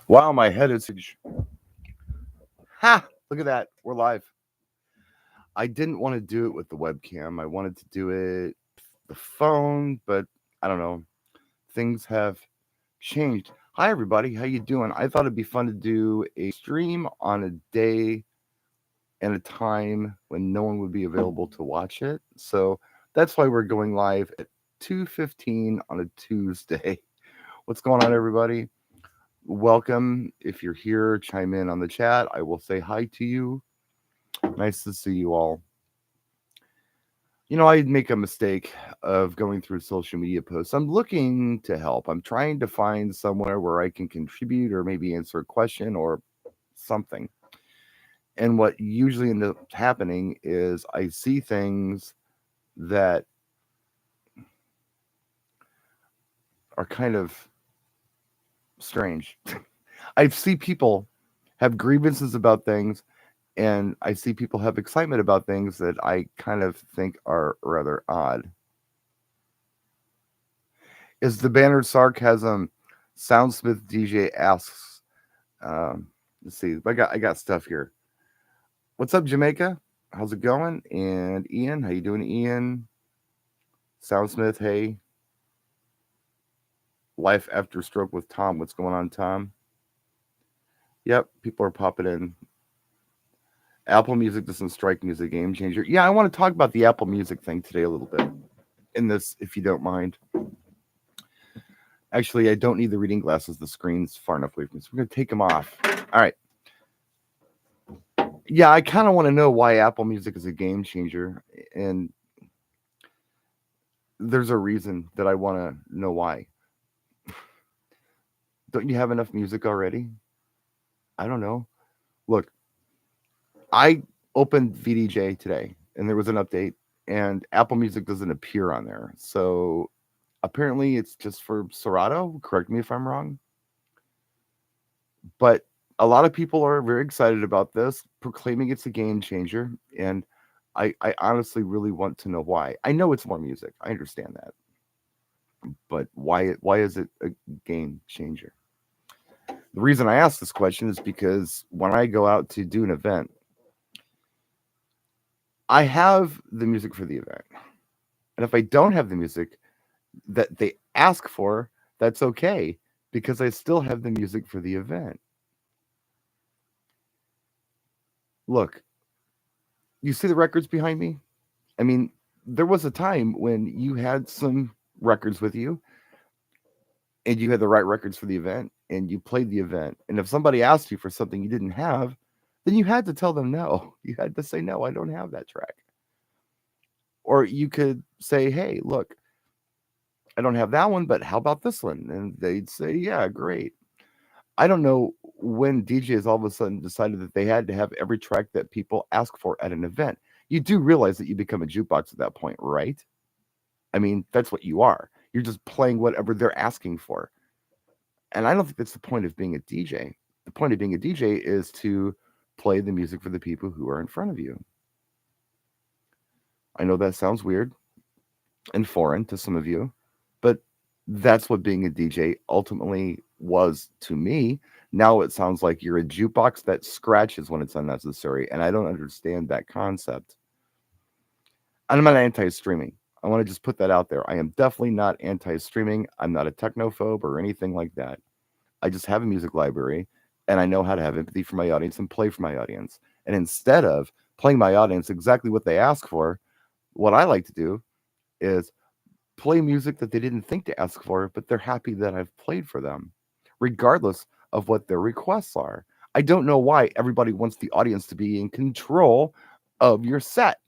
Wow, my head is huge. Ha! Look at that. We're live. I didn't want to do it with the webcam. I wanted to do it the phone, but I don't know. Things have changed. Hi everybody, how you doing? I thought it'd be fun to do a stream on a day and a time when no one would be available to watch it. So that's why we're going live at 2:15 on a Tuesday. What's going on everybody? Welcome. If you're here, chime in on the chat. I will say hi to you. Nice to see you all. I make a mistake of going through social media posts. I'm looking to help. I'm trying to find somewhere where I can contribute or maybe answer a question or something. And what usually ends up happening is I see things that are kind of strange. I see people have grievances about things, and I see people have excitement about things that I kind of think are rather odd. Is the banner sarcasm? Soundsmith DJ asks. Let's see. I got stuff here. What's up, Jamaica? How's it going? And Ian, how you doing, Ian? Soundsmith, hey. Life after stroke with Tom. What's going on, Tom? Yep, people are popping in. Apple Music doesn't strike me as a game changer. Yeah, I want to talk about the Apple Music thing today a little bit. In this, if you don't mind. Actually, I don't need the reading glasses. The screen's far enough away from me, so we're going to take them off. All right. Yeah, I kind of want to know why Apple Music is a game changer, and there's a reason that I want to know why. Don't you have enough music already? I don't know. Look, I opened VDJ today, and there was an update, and Apple Music doesn't appear on there. So apparently, it's just for Serato. Correct me if I'm wrong. But a lot of people are very excited about this, proclaiming it's a game changer, and I honestly really want to know why. I know it's more music. I understand that. But why is it a game changer? The reason I ask this question is because when I go out to do an event, I have the music for the event. And if I don't have the music that they ask for, that's okay because I still have the music for the event. Look, you see the records behind me? I mean, there was a time when you had some records with you and you had the right records for the event and you played the event. And if somebody asked you for something you didn't have, then you had to tell them no. You had to say, no, I don't have that track. Or you could say, hey, look, I don't have that one, but how about this one? And they'd say, yeah, great. I don't know when DJs all of a sudden decided that they had to have every track that people ask for at an event. You do realize that you become a jukebox at that point, right? I mean, that's what you are. You're just playing whatever they're asking for. And I don't think that's the point of being a DJ. The point of being a DJ is to play the music for the people who are in front of you. I know that sounds weird and foreign to some of you, but that's what being a DJ ultimately was to me. Now it sounds like you're a jukebox that scratches when it's unnecessary, and I don't understand that concept. I'm not anti-streaming. I want to just put that out there. I am definitely not anti-streaming. I'm not a technophobe or anything like that. I just have a music library and I know how to have empathy for my audience and play for my audience. And instead of playing my audience exactly what they ask for, what I like to do is play music that they didn't think to ask for, but they're happy that I've played for them, regardless of what their requests are. I don't know why everybody wants the audience to be in control of your set.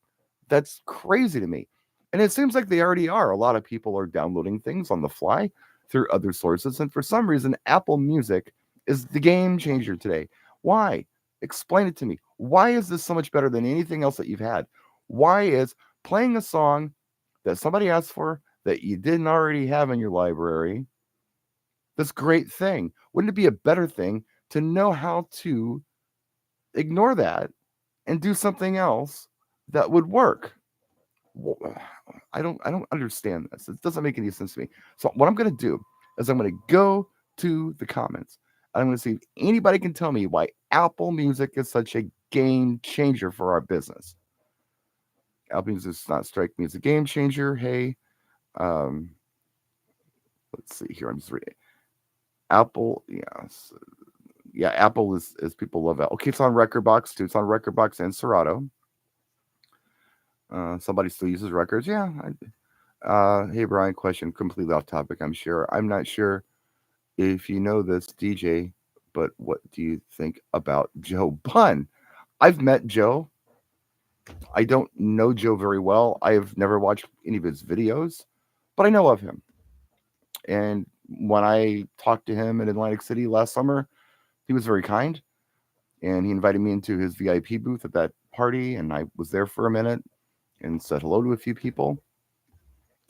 That's crazy to me. And it seems like they already are. A lot of people are downloading things on the fly through other sources. And for some reason, Apple Music is the game changer today. Why? Explain it to me. Why is this so much better than anything else that you've had? Why is playing a song that somebody asked for that you didn't already have in your library this great thing? Wouldn't it be a better thing to know how to ignore that and do something else that would work? I don't understand this. It doesn't make any sense to me. So what I'm going to do is I'm going to go to the comments I'm going to see if anybody can tell me why Apple Music is such a game changer for our business. Apple Music does not strike me as a game changer. Hey, um, let's see here. I'm just reading. Apple, yes, yeah, Apple is people love it. Okay, it's on Record Box too. It's on Record Box and Serato. Somebody still uses records. Yeah. Hey Brian, question completely off topic. I'm sure. I'm not sure if you know this DJ, but what do you think about Joe Bunn? I've met Joe. I don't know Joe very well. I've never watched any of his videos, but I know of him. And when I talked to him in Atlantic City last summer, he was very kind and he invited me into his VIP booth at that party. And I was there for a minute and said hello to a few people.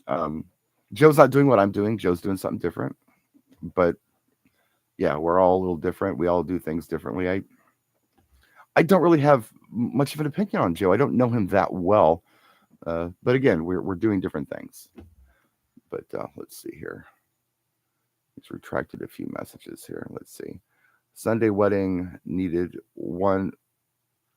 Um, Joe's not doing what I'm doing. Joe's doing something different. But yeah, we're all a little different. We all do things differently. I don't really have much of an opinion on Joe. I don't know him that well. But again, we're doing different things. But let's see here. He's retracted a few messages here. Let's see. Sunday wedding needed one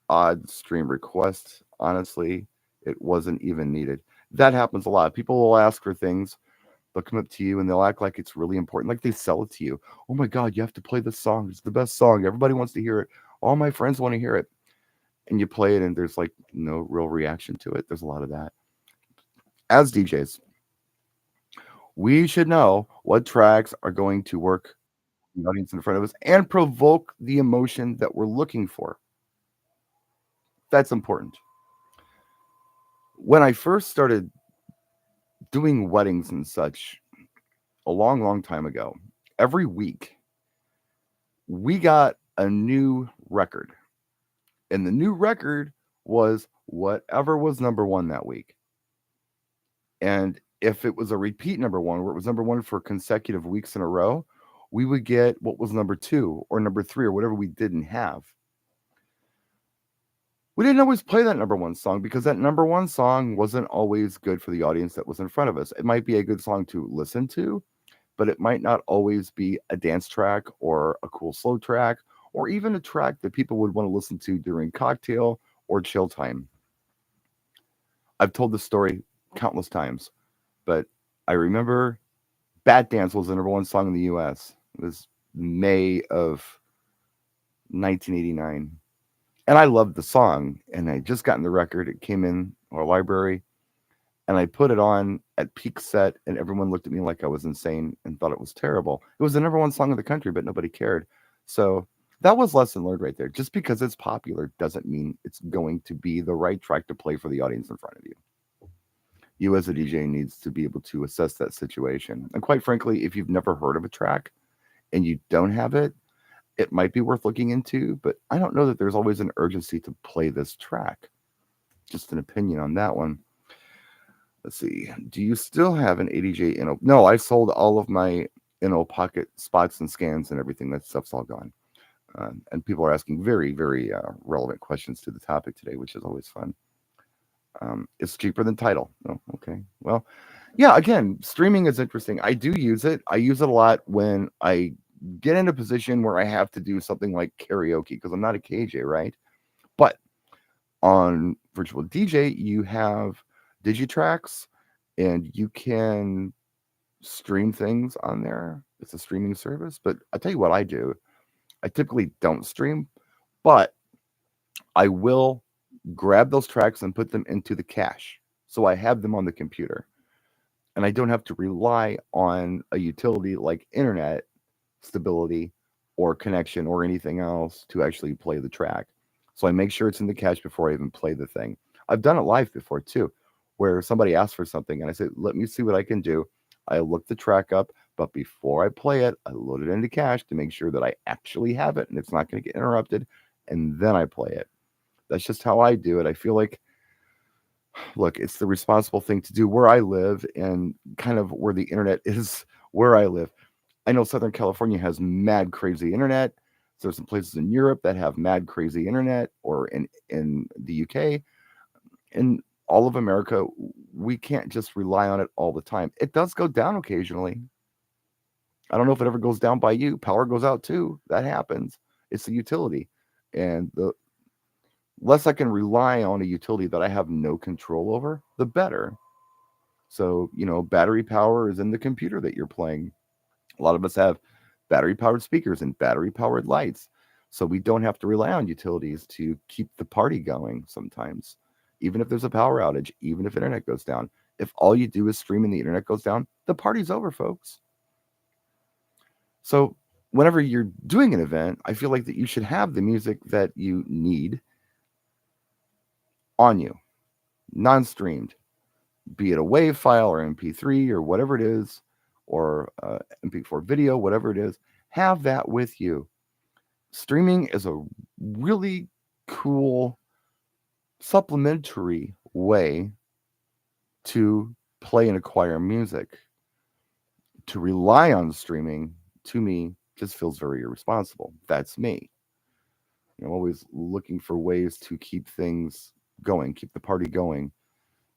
odd stream request. Honestly, it wasn't even needed. That happens a lot. People will ask for things. They'll come up to you and they'll act like it's really important, like they sell it to you. Oh my God, you have to play this song. It's the best song. Everybody wants to hear it. All my friends want to hear it. And you play it and there's like no real reaction to it. There's a lot of that. As DJs, we should know what tracks are going to work the audience in front of us and provoke the emotion that we're looking for. That's important. When I first started doing weddings and such a long, long time ago, every week we got a new record. And the new record was whatever was number one that week. And if it was a repeat number one, where it was number one for consecutive weeks in a row, we would get what was number two or number three or whatever we didn't have. We didn't always play that number one song because that number one song wasn't always good for the audience that was in front of us. It might be a good song to listen to, but it might not always be a dance track or a cool slow track or even a track that people would want to listen to during cocktail or chill time. I've told this story countless times, but I remember Bat Dance was the number one song in the US. It was May of 1989. And I loved the song, and I just gotten the record. It came in our library, and I put it on at peak set, and everyone looked at me like I was insane and thought it was terrible. It was the number one song in the country, but nobody cared. So that was lesson learned right there. Just because it's popular doesn't mean it's going to be the right track to play for the audience in front of you. You as a DJ needs to be able to assess that situation. And quite frankly, if you've never heard of a track and you don't have it, it might be worth looking into, but I don't know that there's always an urgency to play this track. Just an opinion on that one. Let's see. Do you still have an ADJ Inno? No, I sold all of my Inno pocket spots and scans and everything. That stuff's all gone. And people are asking very, very relevant questions to the topic today, which is always fun. It's cheaper than Tidal. Oh, okay. Well, yeah, again, streaming is interesting. I do use it. I use it a lot when I get in a position where I have to do something like karaoke because I'm not a KJ, right? But on Virtual DJ, you have Digitracks and you can stream things on there. It's a streaming service. But I'll tell you what I do. I typically don't stream, but I will grab those tracks and put them into the cache. So I have them on the computer. And I don't have to rely on a utility like internet stability or connection or anything else to actually play the track. So I make sure it's in the cache before I even play the thing. I've done it live before too, where somebody asks for something and I say, let me see what I can do. I look the track up, but before I play it, I load it into cache to make sure that I actually have it and it's not going to get interrupted. And then I play it. That's just how I do it. I feel like, look, it's the responsible thing to do where I live and kind of where the internet is where I live. I know Southern California has mad crazy internet. So there's some places in Europe that have mad crazy internet, or in the UK. In all of America, we can't just rely on it all the time. It does go down occasionally. I don't know if it ever goes down by you. Power goes out too. That happens. It's a utility. And the less I can rely on a utility that I have no control over, the better. So, battery power is in the computer that you're playing. A lot of us have battery powered speakers and battery powered lights. So we don't have to rely on utilities to keep the party going sometimes. Even if there's a power outage, even if internet goes down. If all you do is stream and the internet goes down, the party's over, folks. So whenever you're doing an event, I feel like that you should have the music that you need on you, non-streamed, be it a WAV file or MP3 or whatever it is, or MP4 video, whatever it is, have that with you. Streaming is a really cool supplementary way to play and acquire music. To rely on streaming, to me, just feels very irresponsible. That's me. I'm always looking for ways to keep things going, keep the party going.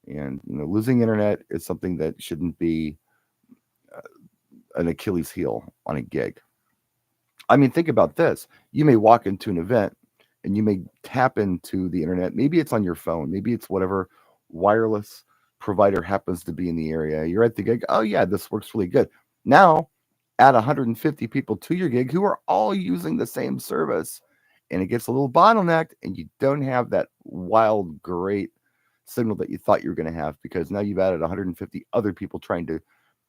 And losing internet is something that shouldn't be an Achilles heel on a gig. I mean, think about this. You may walk into an event and you may tap into the internet. Maybe it's on your phone. Maybe it's whatever wireless provider happens to be in the area. You're at the gig. Oh, yeah, this works really good. Now, add 150 people to your gig who are all using the same service. And it gets a little bottlenecked, and you don't have that wild, great signal that you thought you were going to have, because now you've added 150 other people trying to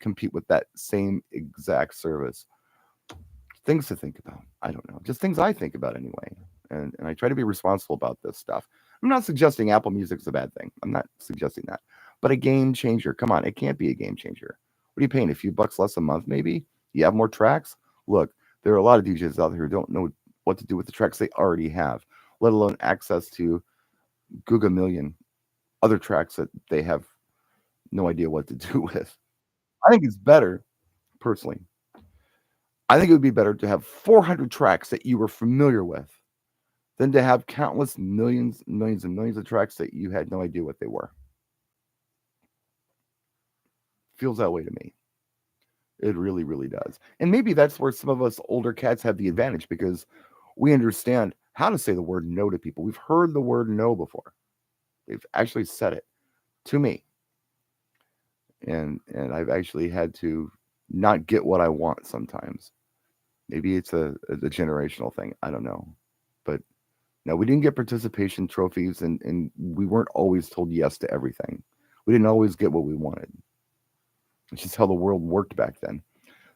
compete with that same exact service. Things to think about. I don't know. Just things I think about anyway. And I try to be responsible about this stuff. I'm not suggesting Apple Music's a bad thing. I'm not suggesting that. But a game changer. Come on, it can't be a game changer. What are you paying? A few bucks less a month, maybe? You have more tracks? Look, there are a lot of DJs out there who don't know what to do with the tracks they already have, let alone access to Googa Million other tracks that they have no idea what to do with. I think it's better, personally. I think it would be better to have 400 tracks that you were familiar with than to have countless millions and millions and millions of tracks that you had no idea what they were. Feels that way to me. It really, really does. And maybe that's where some of us older cats have the advantage, because we understand how to say the word no to people. We've heard the word no before. They've actually said it to me. And I've actually had to not get what I want sometimes. Maybe it's a generational thing. I don't know. But no, we didn't get participation trophies, and we weren't always told yes to everything. We didn't always get what we wanted. It's just how the world worked back then.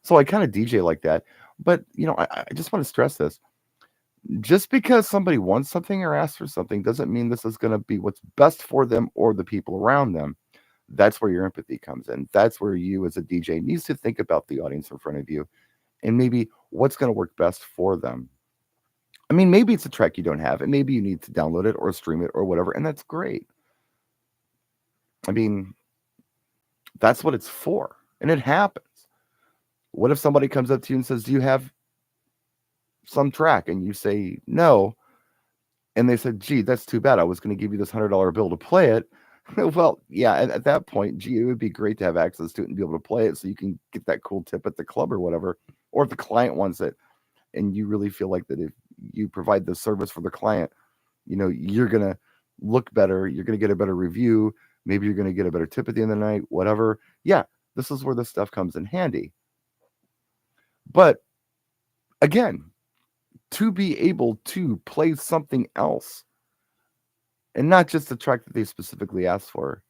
So I kind of DJ like that. But, I just want to stress this. Just because somebody wants something or asks for something doesn't mean this is going to be what's best for them or the people around them. That's where your empathy comes in. That's where you as a DJ needs to think about the audience in front of you and maybe what's going to work best for them. I mean, maybe it's a track you don't have, and maybe you need to download it or stream it or whatever, and that's great. I mean, that's what it's for, and it happens. What if somebody comes up to you and says, do you have some track? And you say no, and they said, gee, that's too bad. I was going to give you this $100 bill to play it. Well, yeah, at that point, gee, it would be great to have access to it and be able to play it so you can get that cool tip at the club or whatever. Or if the client wants it and you really feel like that if you provide the service for the client, you're going to look better. You're going to get a better review. Maybe you're going to get a better tip at the end of the night, whatever. Yeah, this is where this stuff comes in handy. But again, to be able to play something else and not just the track that they specifically asked for,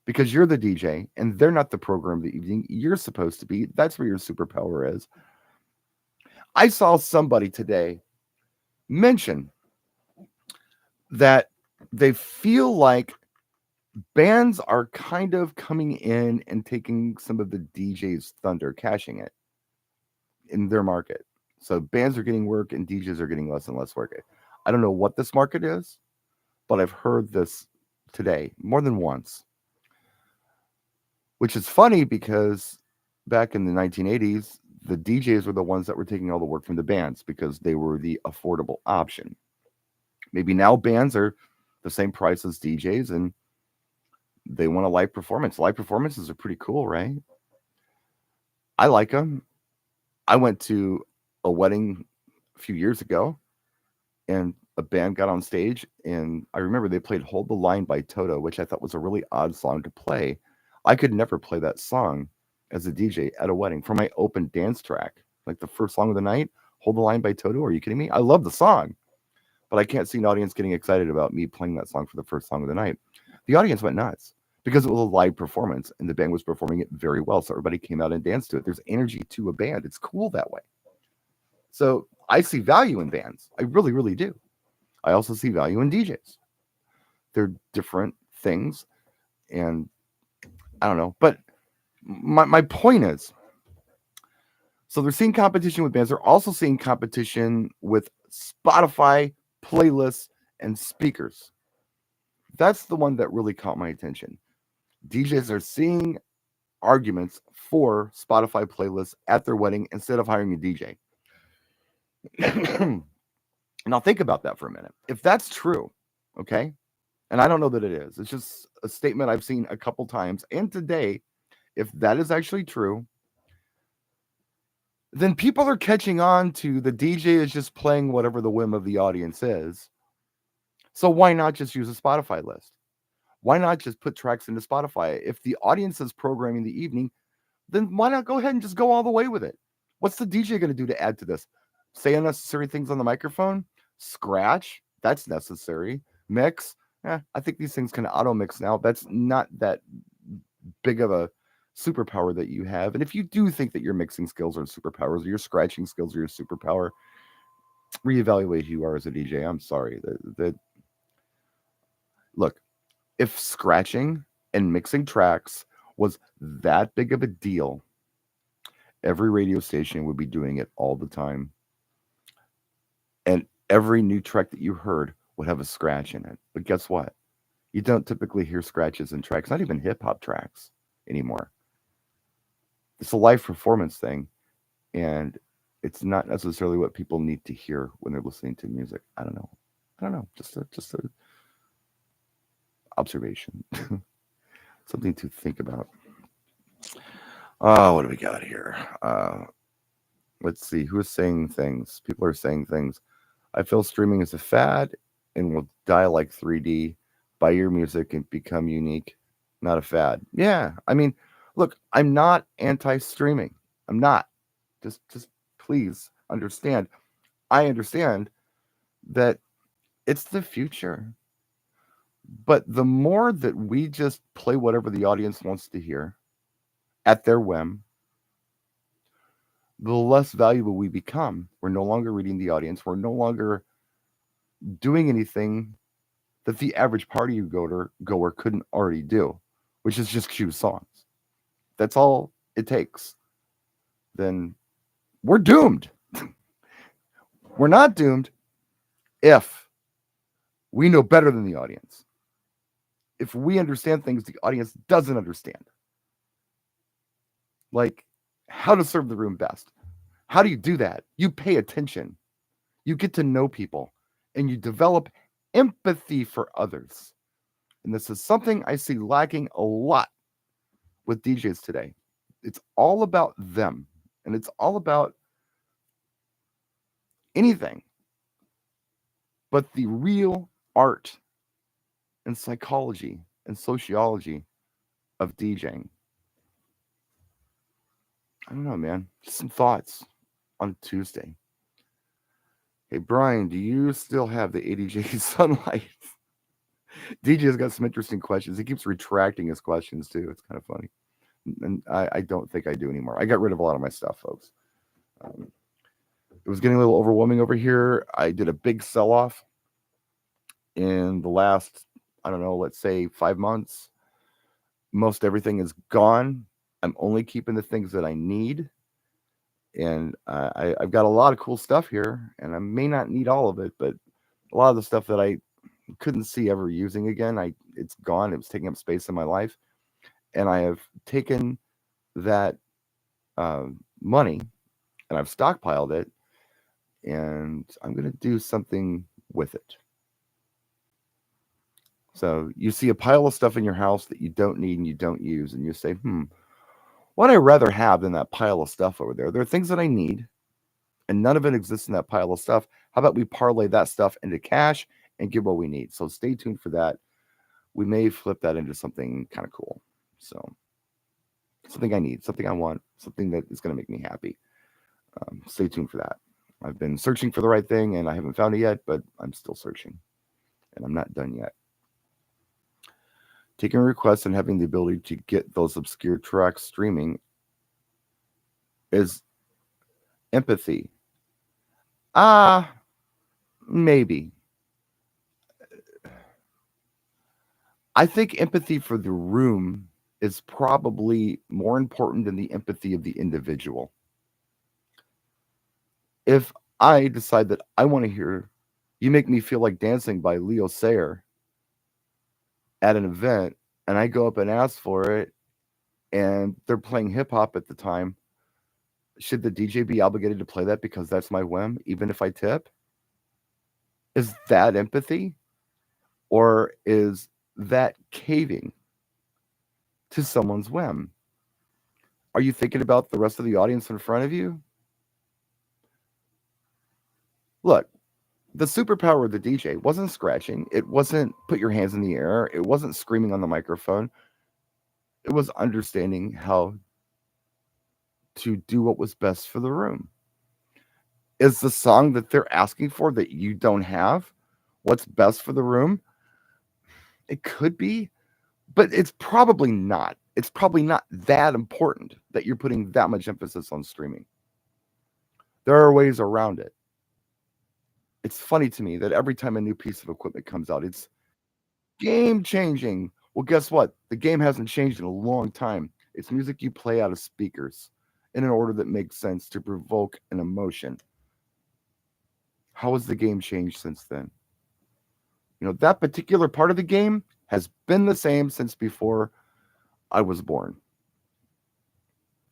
because you're the DJ and they're not the program that you're supposed to be. That's where your superpower is. I saw somebody today mention that they feel like bands are kind of coming in and taking some of the DJ's thunder, cashing it in their market. So bands are getting work and DJs are getting less and less work. I don't know what this market is, but I've heard this today more than once, which is funny because back in the 1980s, the DJs were the ones that were taking all the work from the bands because they were the affordable option. Maybe now bands are the same price as DJs and they want a live performance. Live performances are pretty cool, right? I like them. I went to a wedding a few years ago, and a band got on stage, and I remember they played "Hold the Line" by Toto, which I thought was a really odd song to play. I could never play that song as a DJ at a wedding for my open dance track, like the first song of the night. "Hold the Line" by Toto. Are you kidding me? I love the song, but I can't see an audience getting excited about me playing that song for the first song of the night. The audience went nuts because it was a live performance and the band was performing it very well. So everybody came out and danced to it. There's energy to a band. It's cool that way. So I see value in bands. I really, really do. I also see value in DJs. They're different things. And I don't know. But my point is, so they're seeing competition with bands. They're also seeing competition with Spotify playlists and speakers. That's the one that really caught my attention. DJs are seeing arguments for Spotify playlists at their wedding instead of hiring a DJ. Now think about that for a minute. If that's true, okay, and I don't know that it is, it's just a statement I've seen a couple times. And today, if that is actually true, then people are catching on to the DJ is just playing whatever the whim of the audience is. So why not just use a Spotify list? Why not just put tracks into Spotify? If the audience is programming the evening, then why not go ahead and just go all the way with it? What's the DJ going to do to add to this? Say unnecessary things on the microphone? Scratch? That's necessary. Mix? I think these things can auto mix now. That's not that big of a superpower that you have. And if you do think that your mixing skills are superpowers, or your scratching skills are your superpower, reevaluate who you are as a DJ. I'm sorry. Look, if scratching and mixing tracks was that big of a deal, every radio station would be doing it all the time. And every new track that you heard would have a scratch in it. But guess what? You don't typically hear scratches in tracks, not even hip hop tracks anymore. It's a live performance thing, and it's not necessarily what people need to hear when they're listening to music. I don't know. Just a observation. Something to think about. Oh, what do we got here? Let's see. Who is saying things? People are saying things. I feel streaming is a fad and will die like 3D. Buy your music and become unique. Not a fad. Yeah. I mean, look, I'm not anti-streaming. I'm not. Just please understand. I understand that it's the future. But the more that we just play whatever the audience wants to hear at their whim, the less valuable we become. We're no longer reading the audience. We're no longer doing anything that the average party goer couldn't already do, which is just cue songs. That's all it takes. Then we're doomed. We're not doomed if we know better than the audience. If we understand things the audience doesn't understand. Like how to serve the room best. How do you do that? You pay attention. You get to know people and you develop empathy for others. And this is something I see lacking a lot with DJs today. It's all about them and it's all about anything but the real art and psychology and sociology of DJing. I don't know, man. Just some thoughts on Tuesday. Hey, Brian, do you still have the ADJ Sunlight? DJ's got some interesting questions. He keeps retracting his questions, too. It's kind of funny. And I don't think I do anymore. I got rid of a lot of my stuff, folks. It was getting a little overwhelming over here. I did a big sell-off in the last, I don't know, let's say 5 months. Most everything is gone. I'm only keeping the things that I need. And I've got a lot of cool stuff here, and I may not need all of it, but a lot of the stuff that I couldn't see ever using again, it's gone. It was taking up space in my life, and I have taken that money and I've stockpiled it, and I'm going to do something with it. So you see a pile of stuff in your house that you don't need and you don't use, and you say, what I rather have than that pile of stuff over there. There are things that I need, and none of it exists in that pile of stuff. How about we parlay that stuff into cash and get what we need? So stay tuned for that. We may flip that into something kind of cool. So something I need, something I want, something that is going to make me happy. Stay tuned for that. I've been searching for the right thing and I haven't found it yet, but I'm still searching and I'm not done yet. Taking requests and having the ability to get those obscure tracks streaming is empathy. Ah, maybe. I think empathy for the room is probably more important than the empathy of the individual. If I decide that I want to hear You Make Me Feel Like Dancing by Leo Sayer at an event and I go up and ask for it and they're playing hip hop at the time, should the DJ be obligated to play that because that's my whim, even if I tip? Is that empathy? Or is that caving to someone's whim? Are you thinking about the rest of the audience in front of you? Look, the superpower of the DJ wasn't scratching. It wasn't put your hands in the air. It wasn't screaming on the microphone. It was understanding how to do what was best for the room. Is the song that they're asking for that you don't have what's best for the room? It could be, but it's probably not. It's probably not that important that you're putting that much emphasis on streaming. There are ways around it. It's funny to me that every time a new piece of equipment comes out, it's game changing. Well, guess what? The game hasn't changed in a long time. It's music you play out of speakers in an order that makes sense to provoke an emotion. How has the game changed since then? That particular part of the game has been the same since before I was born.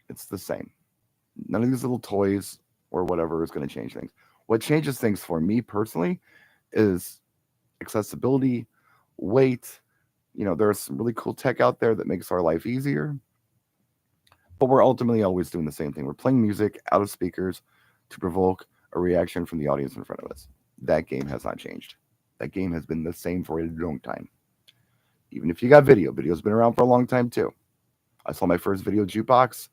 It's the same. None of these little toys or whatever is going to change things. What changes things for me personally is accessibility, weight. There's some really cool tech out there that makes our life easier. But we're ultimately always doing the same thing. We're playing music out of speakers to provoke a reaction from the audience in front of us. That game has not changed. That game has been the same for a long time. Even if you got video's been around for a long time too. I saw my first video jukebox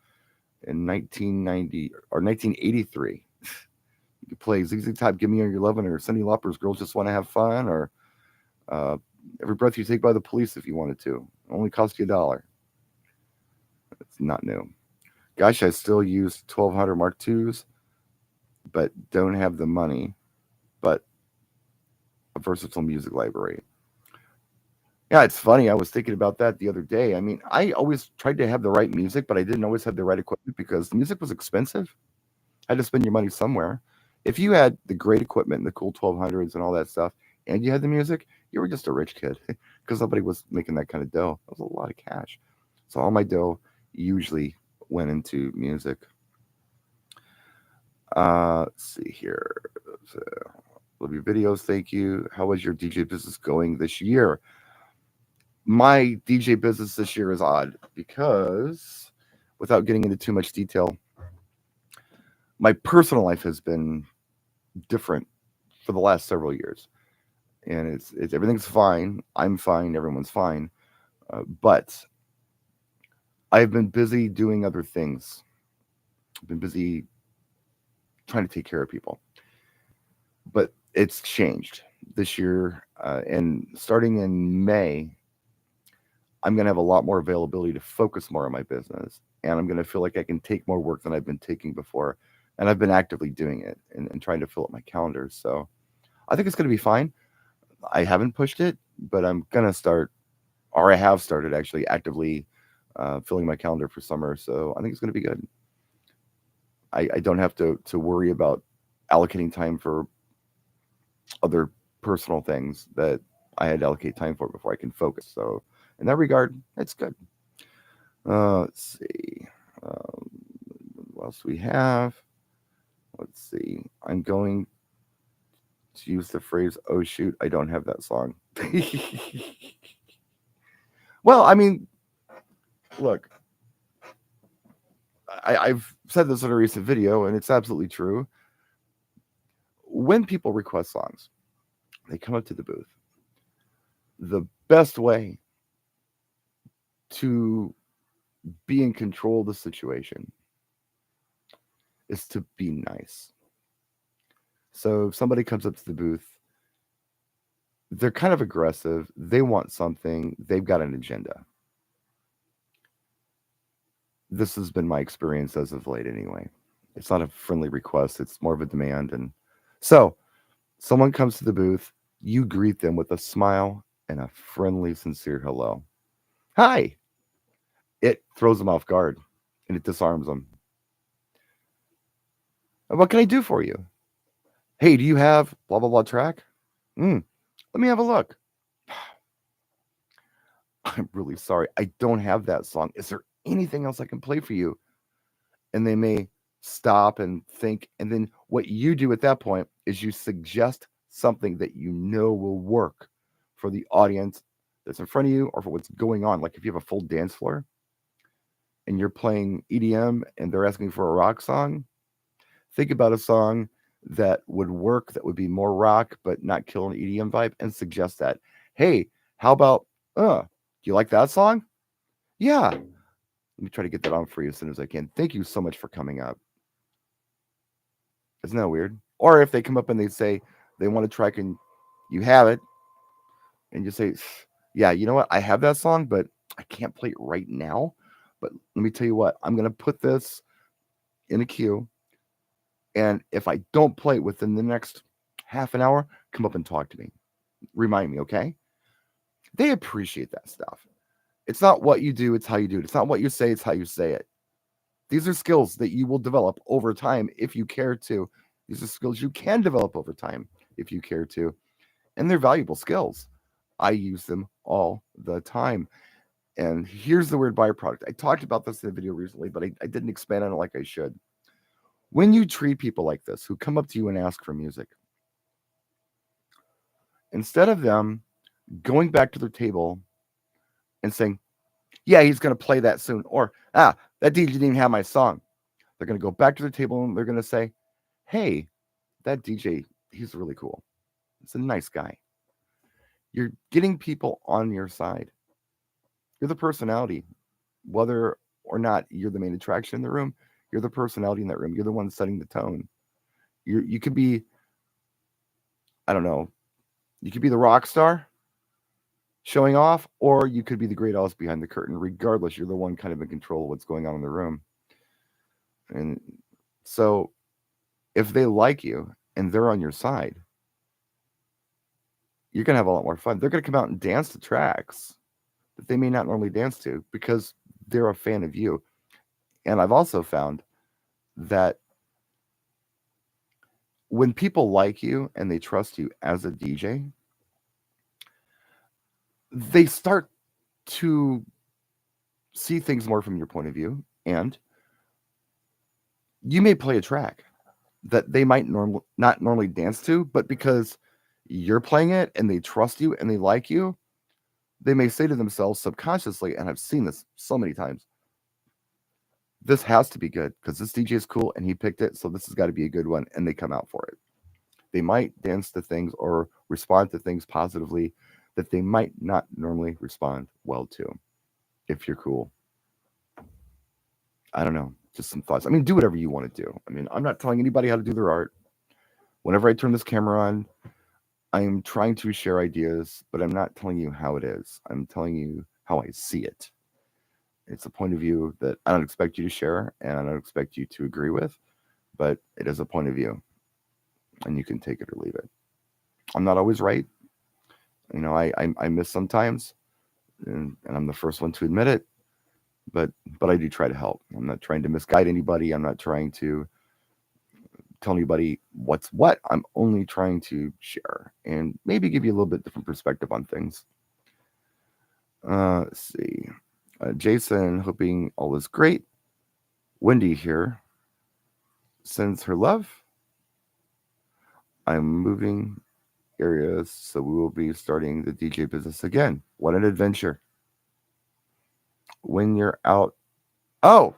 in 1990 or 1983. You could play ZZ Top, Give Me All Your Lovin', or Cyndi Lauper's Girls Just Want to Have Fun, or Every Breath You Take by the Police if you wanted to. It only cost you $1. It's not new. Gosh, I still use 1200 Mark IIs, but don't have the money. But a versatile music library. Yeah, it's funny. I was thinking about that the other day. I mean, I always tried to have the right music, but I didn't always have the right equipment because the music was expensive. I had to spend your money somewhere. If you had the great equipment and the cool 1200s and all that stuff, and you had the music, you were just a rich kid because nobody was making that kind of dough. That was a lot of cash. So all my dough usually went into music. Let's see here. Love your videos. Thank you. How is your DJ business going this year? My DJ business this year is odd because, without getting into too much detail, my personal life has been different for the last several years, and it's everything's fine. I'm fine. Everyone's fine, but I've been busy doing other things. I've been busy trying to take care of people, but it's changed this year, and starting in May, I'm going to have a lot more availability to focus more on my business. And I'm going to feel like I can take more work than I've been taking before. And I've been actively doing it and trying to fill up my calendar. So I think it's going to be fine. I haven't pushed it, but I'm going to start, or I have started actually actively filling my calendar for summer. So I think it's going to be good. I don't have to worry about allocating time for other personal things that I had to allocate time for before I can focus. So in that regard, it's good. Let's see. What else we have? Let's see. I'm going to use the phrase, oh, shoot, I don't have that song. Well, I mean, look, I've said this in a recent video, and it's absolutely true. When people request songs, they come up to the booth. The best way to be in control of the situation is to be nice. So if somebody comes up to the booth, they're kind of aggressive. They want something. They've got an agenda. This has been my experience as of late anyway. It's not a friendly request, it's more of a demand. And so someone comes to the booth, you greet them with a smile and a friendly, sincere hello. Hi. It throws them off guard and it disarms them. What can I do for you? Hey, do you have blah, blah, blah track? Let me have a look. I'm really sorry. I don't have that song. Is there anything else I can play for you? And they may stop and think. And then what you do at that point is you suggest something that you know will work for the audience that's in front of you or for what's going on. Like if you have a full dance floor and you're playing EDM and they're asking for a rock song, think about a song that would work, that would be more rock, but not kill an EDM vibe, and suggest that. Hey, how about, do you like that song? Yeah. Let me try to get that on for you as soon as I can. Thank you so much for coming up. Isn't that weird? Or if they come up and they say they want a track and you have it, and you say, yeah, you know what? I have that song, but I can't play it right now. But let me tell you what, I'm going to put this in a queue. And if I don't play it within the next half an hour, come up and talk to me. Remind me, okay? They appreciate that stuff. It's not what you do, it's how you do it. It's not what you say, it's how you say it. These are skills that you will develop over time if you care to. These are skills you can develop over time if you care to. And they're valuable skills. I use them all the time. And here's the weird byproduct. I talked about this in a video recently, but I didn't expand on it like I should. When you treat people like this, who come up to you and ask for music, instead of them going back to their table and saying, yeah, he's going to play that soon, or, that DJ didn't even have my song, they're going to go back to their table and they're going to say, hey, that DJ, he's really cool. He's a nice guy. You're getting people on your side. You're the personality. Whether or not you're the main attraction in the room, you're the personality in that room. You're the one setting the tone. You could be, I don't know, you could be the rock star showing off, or you could be the great Alice behind the curtain. Regardless, you're the one kind of in control of what's going on in the room. And so if they like you and they're on your side, you're going to have a lot more fun. They're going to come out and dance to tracks that they may not normally dance to because they're a fan of you. And I've also found that when people like you and they trust you as a DJ, they start to see things more from your point of view. And you may play a track that they might not normally dance to, but because you're playing it and they trust you and they like you, they may say to themselves subconsciously, and I've seen this so many times, this has to be good because this DJ is cool and he picked it, so this has got to be a good one, and they come out for it. They might dance to things or respond to things positively that they might not normally respond well to if you're cool. I don't know, just some thoughts. I mean, do whatever you want to do. I mean, I'm not telling anybody how to do their art. Whenever I turn this camera on, I'm trying to share ideas, but I'm not telling you how it is. I'm telling you how I see it. It's a point of view that I don't expect you to share and I don't expect you to agree with, but it is a point of view and you can take it or leave it. I'm not always right. You know, I miss sometimes and I'm the first one to admit it, but I do try to help. I'm not trying to misguide anybody. I'm not trying to tell anybody what's what. I'm only trying to share and maybe give you a little bit different perspective on things. Let's see. Jason, hoping all is great. Wendy here sends her love. I'm moving areas, so we will be starting the DJ business again. What an adventure. When you're out. Oh,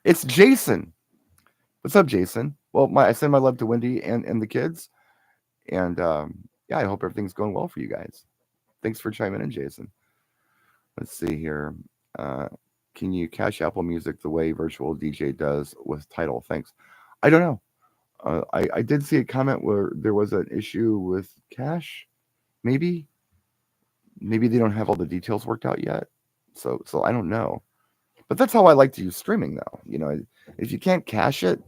It's Jason. What's up, Jason? Well, I send my love to Wendy and the kids, and yeah, I hope everything's going well for you guys. Thanks for chiming in, Jason. Let's see here. Uh, can you cache Apple Music the way Virtual DJ does with Title? Thanks. I don't know. I did see a comment where there was an issue with cache. Maybe they don't have all the details worked out yet. So I don't know. But that's how I like to use streaming, though. If you can't cache it,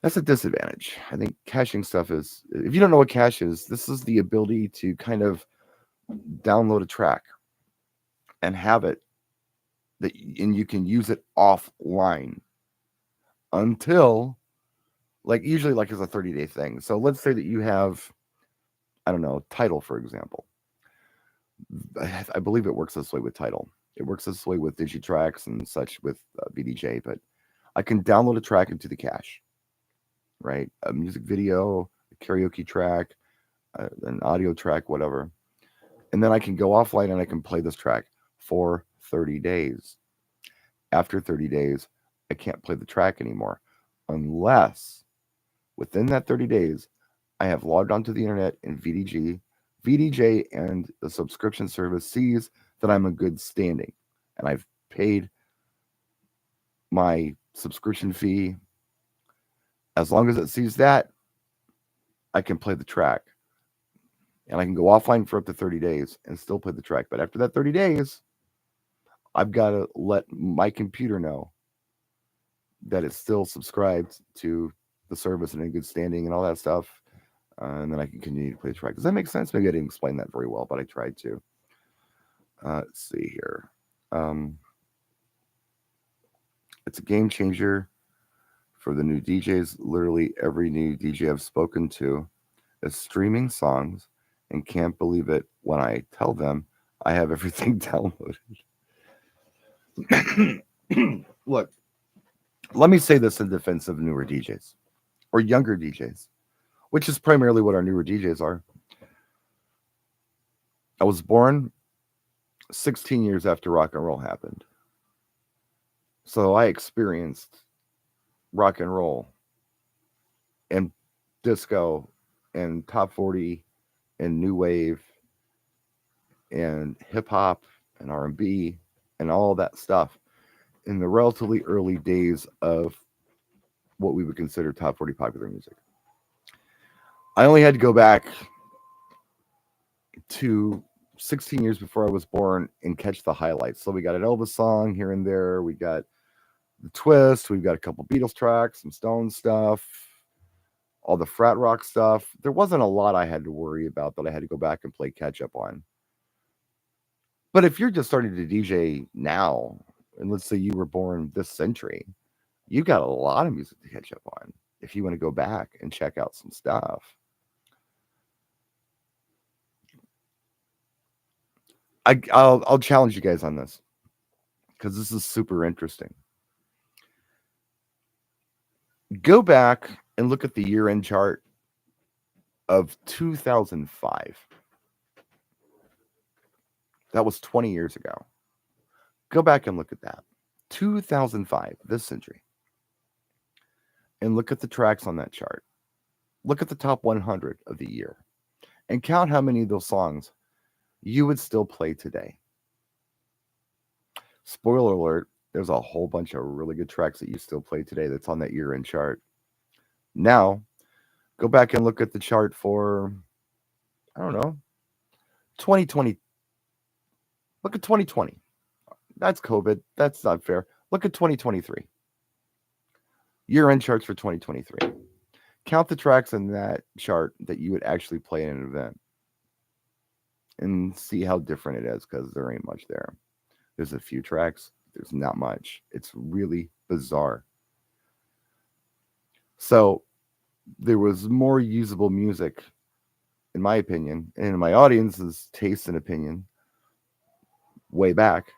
that's a disadvantage. I think caching stuff is. If you don't know what cache is, this is the ability to kind of download a track and have it and you can use it offline until, like, usually like as a 30-day thing. So let's say that you have, I don't know, Title, for example. I believe it works this way with Title. It works this way with Digitracks and such with VDJ, but I can download a track into the cache, right? A music video, a karaoke track, an audio track, whatever. And then I can go offline and I can play this track for 30 days. After 30 days, I can't play the track anymore unless within that 30 days, I have logged onto the internet in VDJ and the subscription service sees that I'm in good standing and I've paid my subscription fee. As long as it sees that, I can play the track. And I can go offline for up to 30 days and still play the track. But after that 30 days, I've got to let my computer know that it's still subscribed to the service and in good standing and all that stuff. And then I can continue to play the track. Does that make sense? Maybe I didn't explain that very well, but I tried to. Let's see here. It's a game changer for the new DJs. Literally every new DJ I've spoken to is streaming songs and can't believe it when I tell them I have everything downloaded. Look, let me say this in defense of newer DJs or younger DJs, which is primarily what our newer DJs are. I was born 16 years after rock and roll happened. So I experienced rock and roll and disco and top 40 and new wave and hip hop and R&B and all that stuff in the relatively early days of what we would consider top 40 popular music. I only had to go back to 16 years before I was born and catch the highlights. So we got an Elvis song here and there. We got the Twist. We've got a couple Beatles tracks, some Stones stuff, all the frat rock stuff. There wasn't a lot I had to worry about that I had to go back and play catch up on. But if you're just starting to DJ now, and let's say you were born this century, you got a lot of music to catch up on if you want to go back and check out some stuff. I'll challenge you guys on this because this is super interesting. Go back and look at the year-end chart of 2005. That was 20 years ago. Go back and look at that. 2005, this century. And look at the tracks on that chart. Look at the top 100 of the year. And count how many of those songs you would still play today. Spoiler alert, there's a whole bunch of really good tracks that you still play today that's on that year-end chart. Now, go back and look at the chart for, I don't know, 2020. Look at 2020. That's COVID. That's not fair. Look at 2023. Year-end charts for 2023. Count the tracks in that chart that you would actually play in an event. And see how different it is, because there ain't much there. There's a few tracks. There's not much. It's really bizarre. So there was more usable music, in my opinion, and in my audience's taste and opinion, way back,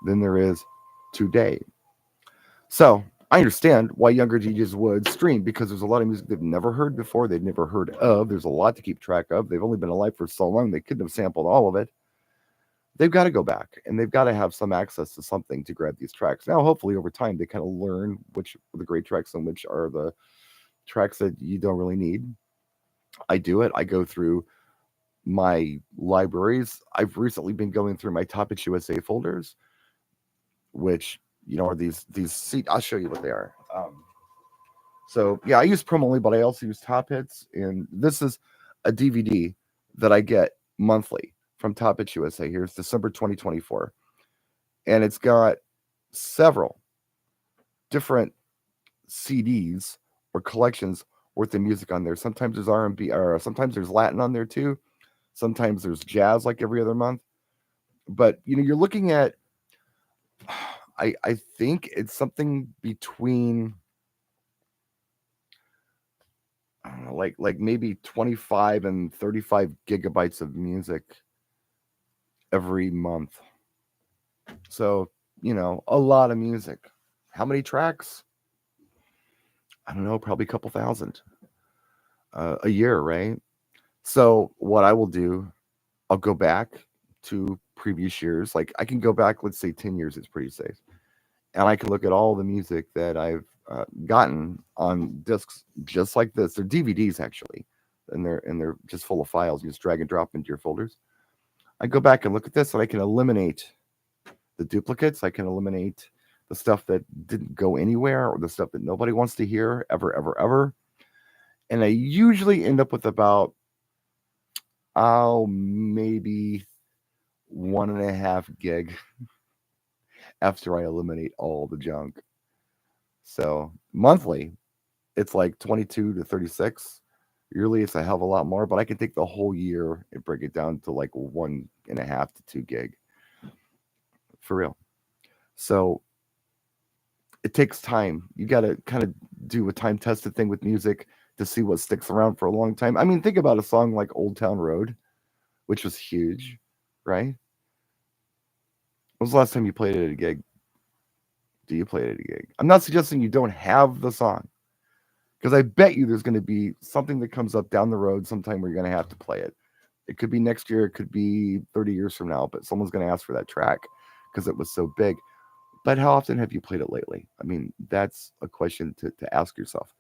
than there is today. So I understand why younger DJs would stream, because there's a lot of music they've never heard before, they've never heard of. There's a lot to keep track of. They've only been alive for so long, they couldn't have sampled all of it. they've got to go back and they've got to have some access to something to grab these tracks. Now, hopefully, over time, they kind of learn which are the great tracks and which are the tracks that you don't really need. I do it. I go through my libraries. I've recently been going through my Top Hits USA folders, which are these. See, I'll show you what they are. So yeah, I use Promoli, but I also use Top Hits, and this is a DVD that I get monthly from Top Hits USA. Here's December 2024, and it's got several different CDs or collections worth of music on there. Sometimes there's R&B, or sometimes there's Latin on there too. Sometimes there's jazz, like every other month. But you're looking at, I think it's something between, I don't know, like maybe 25 and 35 gigabytes of music every month. So, a lot of music. How many tracks? I don't know, probably a couple thousand a year, right? So, what I will do, I'll go back to previous years. Like, I can go back, let's say 10 years, it's pretty safe. And I can look at all the music that I've gotten on discs just like this. They're DVDs, actually, and they're just full of files. You just drag and drop into your folders. I go back and look at this, and I can eliminate the duplicates. I can eliminate the stuff that didn't go anywhere or the stuff that nobody wants to hear ever, ever, ever. And I usually end up with about, maybe 1.5 gig after I eliminate all the junk. So monthly, it's like 22 to 36. Yearly, it's a hell of a lot more, but I can take the whole year and break it down to like 1.5 to 2 gig for real. So it takes time. You got to kind of do a time tested thing with music to see what sticks around for a long time. I mean, think about a song like Old Town Road, which was huge, right? When was the last time you played it at a gig? Do you play it at a gig? I'm not suggesting you don't have the song, because I bet you there's going to be something that comes up down the road sometime where you're going to have to play it. It could be next year, it could be 30 years from now, but someone's going to ask for that track because it was so big. But how often have you played it lately? I mean, that's a question to ask yourself.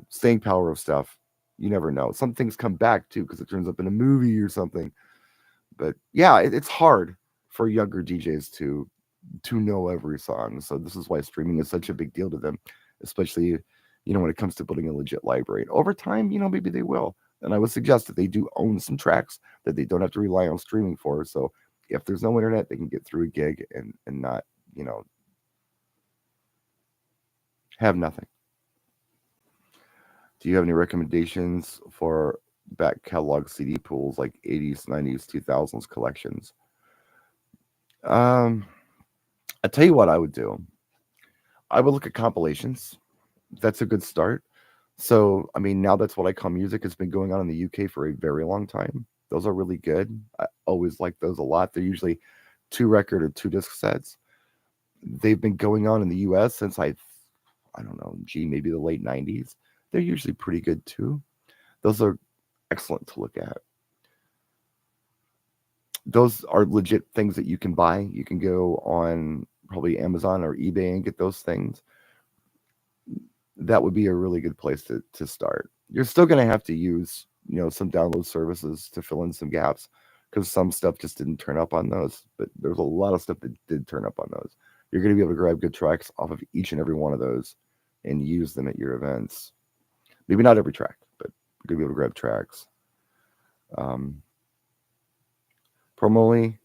Staying power of stuff, you never know. Some things come back too because it turns up in a movie or something. But yeah, it's hard for younger DJs to know every song. So this is why streaming is such a big deal to them, especially when it comes to building a legit library. And over time, maybe they will. And I would suggest that they do own some tracks that they don't have to rely on streaming for. So if there's no internet, they can get through a gig and not, have nothing. Do you have any recommendations for back catalog CD pools like 80s, 90s, 2000s collections? Um, I tell you what I would do. I would look at compilations. That's a good start. So, I mean, now that's what I call music. It's been going on in the UK for a very long time. Those are really good. I always like those a lot. They're usually 2 record or 2 disc sets. They've been going on in the US since I don't know, maybe the late 90s. They're usually pretty good too. Those are excellent to look at. Those are legit things that you can buy. You can go on probably Amazon or eBay and get those things. That would be a really good place to start. You're still going to have to use, some download services to fill in some gaps because some stuff just didn't turn up on those. But there's a lot of stuff that did turn up on those. You're going to be able to grab good tracks off of each and every one of those and use them at your events. Maybe not every track, but you're going to be able to grab tracks. Promoli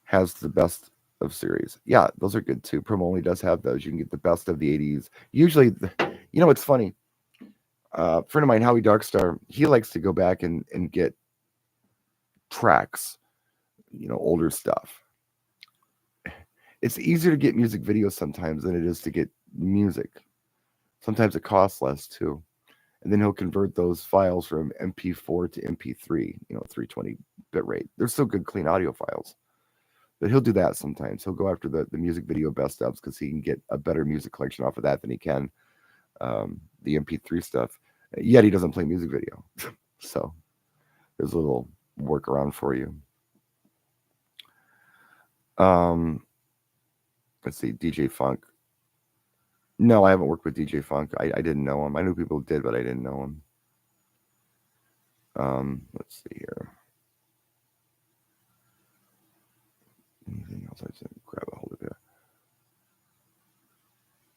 has the best of series. Yeah, those are good too. Promoli does have those. You can get the best of the 80s. Usually, it's funny. A friend of mine, Howie Darkstar, he likes to go back and get tracks, older stuff. It's easier to get music videos sometimes than it is to get music. Sometimes it costs less too. And then he'll convert those files from MP4 to MP3, 320 bit rate. They're still good, clean audio files. But he'll do that sometimes. He'll go after the music video best ofs because he can get a better music collection off of that than he can the MP3 stuff. Yet he doesn't play music video. So there's a little workaround for you. Um, let's see, DJ Funk. No, I haven't worked with DJ Funk. I didn't know him. I knew people did, but I didn't know him. Let's see here. Anything else I should grab a hold of here?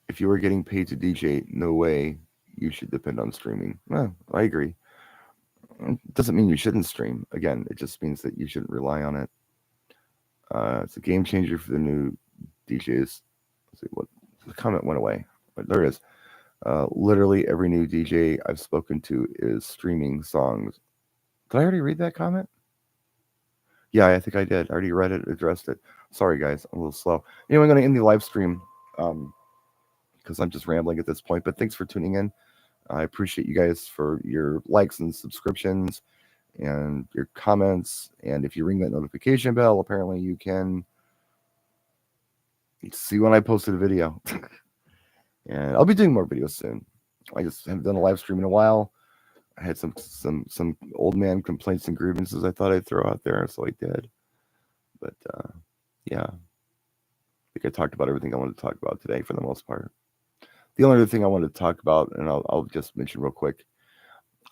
If you were getting paid to DJ, no way you should depend on streaming. Well, I agree. It doesn't mean you shouldn't stream. Again, it just means that you shouldn't rely on it. It's a game changer for the new DJs. Let's see what the comment went away. But there it is. Literally every new DJ I've spoken to is streaming songs. Did I already read that comment? Yeah, I think I did. I already read it, addressed it. Sorry, guys, I'm a little slow. Anyway, I'm going to end the live stream because I'm just rambling at this point. But thanks for tuning in. I appreciate you guys for your likes and subscriptions and your comments. And if you ring that notification bell, apparently you can see when I posted a video. And I'll be doing more videos soon. I just haven't done a live stream in a while. I had some old man complaints and grievances I thought I'd throw out there, so I did. But yeah, I think I talked about everything I wanted to talk about today for the most part. The only other thing I wanted to talk about, and I'll just mention real quick,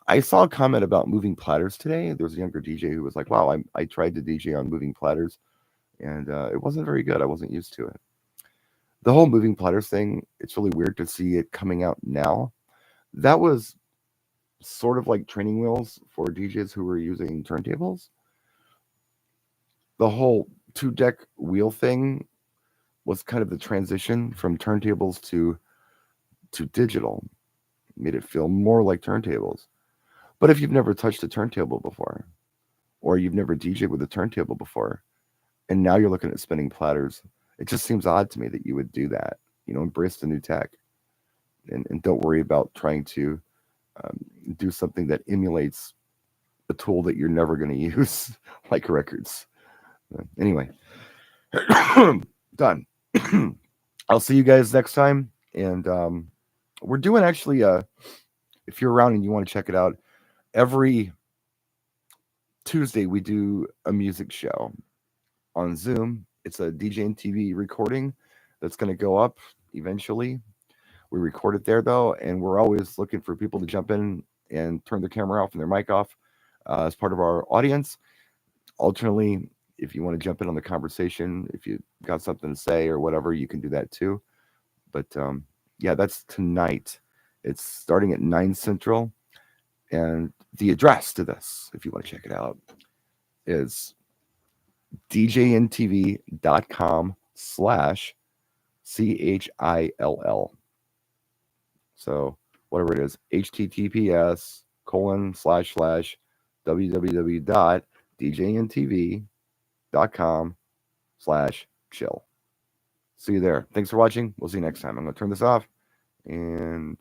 I saw a comment about moving platters today. There was a younger DJ who was like, "Wow, I tried to DJ on moving platters, and it wasn't very good. I wasn't used to it." The whole moving platters thing, it's really weird to see it coming out now. That was sort of like training wheels for DJs who were using turntables. The whole 2-deck wheel thing was kind of the transition from turntables to digital. Made it feel more like turntables. But if you've never touched a turntable before, or you've never DJed with a turntable before, and now you're looking at spinning platters, it just seems odd to me that you would do that. Embrace the new tech, and don't worry about trying to do something that emulates a tool that you're never going to use, like records. Anyway, done. I'll see you guys next time. And we're doing actually, if you're around and you want to check it out, every Tuesday we do a music show on Zoom. It's a DJing TV recording that's going to go up eventually. We record it there though, and we're always looking for people to jump in and turn their camera off and their mic off as part of our audience. Alternately, if you want to jump in on the conversation, if you got something to say or whatever, you can do that too. But yeah, that's tonight. It's starting at 9 Central. And the address to this, if you want to check it out, is djntv.com/CHILL. So whatever it is, https://www.djntv.com/chill. See you there. Thanks for watching. We'll see you next time. I'm going to turn this off and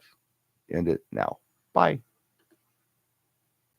end it now. Bye.